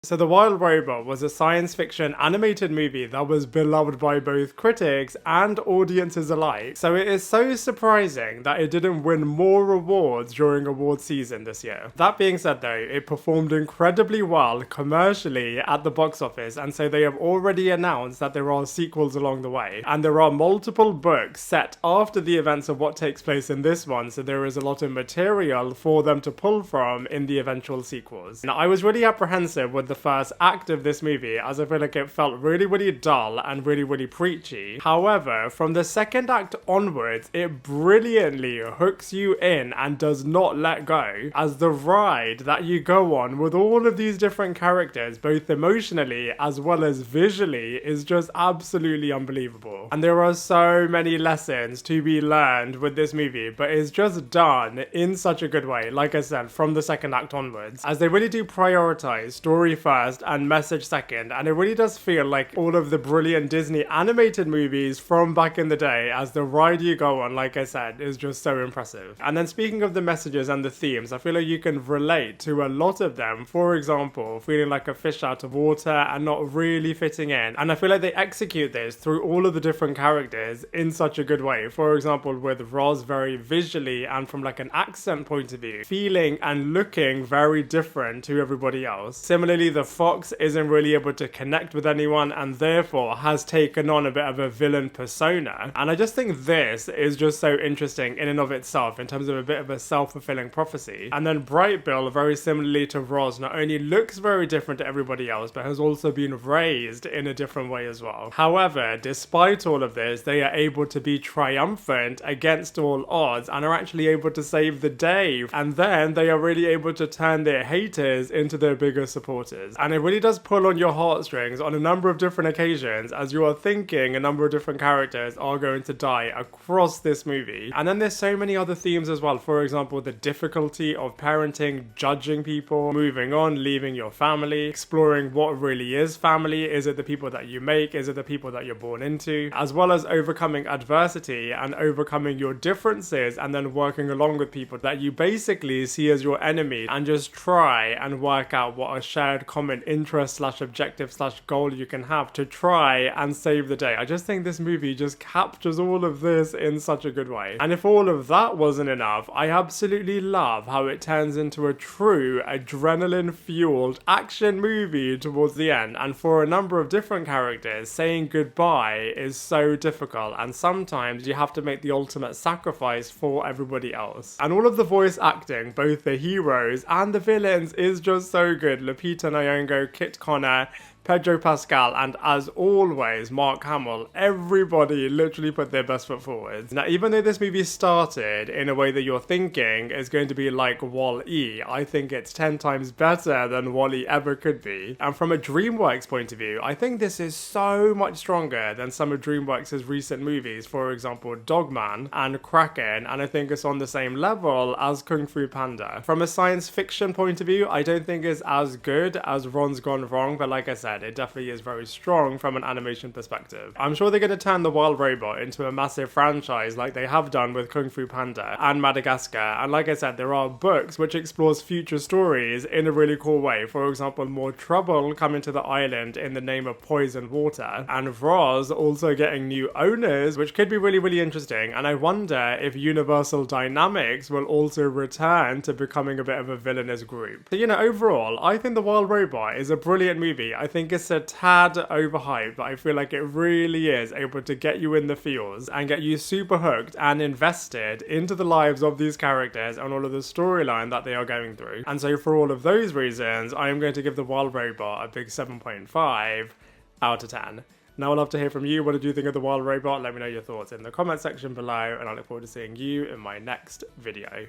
So The Wild Robot was a science fiction animated movie that was beloved by both critics and audiences alike. So it is so surprising that it didn't win more awards during award season this year. That being said though, it performed incredibly well commercially at the box office, and so they have already announced that there are sequels along the way. And there are multiple books set after the events of what takes place in this one, so there is a lot of material for them to pull from in the eventual sequels. Now, I was really apprehensive with the first act of this movie, as I feel like it felt really dull and really preachy. However, from the second act onwards, it brilliantly hooks you in and does not let go, as the ride that you go on with all of these different characters, both emotionally as well as visually, is just absolutely unbelievable. And there are so many lessons to be learned with this movie, but it's just done in such a good way, like I said, from the second act onwards, as they really do prioritize story first and message second, and it really does feel like all of the brilliant Disney animated movies from back in the day, as the ride you go on, like I said, is just so impressive. And then speaking of the messages and the themes, I feel like you can relate to a lot of them. For example, feeling like a fish out of water and not really fitting in, and I feel like they execute this through all of the different characters in such a good way. For example, with Roz very visually and from like an accent point of view, feeling and looking very different to everybody else. Similarly, the fox isn't really able to connect with anyone and therefore has taken on a bit of a villain persona. And I just think this is just so interesting in and of itself in terms of a bit of a self-fulfilling prophecy. And then Bright Bill, very similarly to Roz, not only looks very different to everybody else, but has also been raised in a different way as well. However, despite all of this, they are able to be triumphant against all odds and are actually able to save the day. And then they are really able to turn their haters into their biggest supporters. And it really does pull on your heartstrings on a number of different occasions, as you are thinking a number of different characters are going to die across this movie. And then there's so many other themes as well. For example, the difficulty of parenting, judging people, moving on, leaving your family, exploring what really is family. Is it the people that you make? Is it the people that you're born into? As well as overcoming adversity and overcoming your differences and then working along with people that you basically see as your enemy, and just try and work out what a shared common interest slash objective slash goal you can have to try and save the day. I just think this movie just captures all of this in such a good way. And if all of that wasn't enough, I absolutely love how it turns into a true adrenaline fueled action movie towards the end. And for a number of different characters, saying goodbye is so difficult, and sometimes you have to make the ultimate sacrifice for everybody else. And all of the voice acting, both the heroes and the villains, is just so good. Lupita Nyong'o, Kit Connor, Pedro, Pascal, and as always, Mark Hamill. Everybody literally put their best foot forward. Now, even though this movie started in a way that you're thinking is going to be like Wall-E, I think it's 10 times better than Wall-E ever could be. And from a DreamWorks point of view, I think this is so much stronger than some of DreamWorks' recent movies, for example, Dogman and Kraken, and I think it's on the same level as Kung Fu Panda. From a science fiction point of view, I don't think it's as good as Ron's Gone Wrong, but like I said, it definitely is very strong from an animation perspective. I'm sure they're going to turn The Wild Robot into a massive franchise like they have done with Kung Fu Panda and Madagascar, and like I said, there are books which explores future stories in a really cool way. For example, more trouble coming to the island in the name of poisoned water, and Roz also getting new owners, which could be really interesting. And I wonder if Universal Dynamics will also return to becoming a bit of a villainous group. So, you know, overall, I think The Wild Robot is a brilliant movie. I think it's a tad overhyped, but I feel like it really is able to get you in the feels and get you super hooked and invested into the lives of these characters and all of the storyline that they are going through. And so for all of those reasons, I am going to give The Wild Robot a big 7.5 out of 10. Now I'd love to hear from you. What did you think of The Wild Robot? Let me know your thoughts in the comment section below, and I look forward to seeing you in my next video.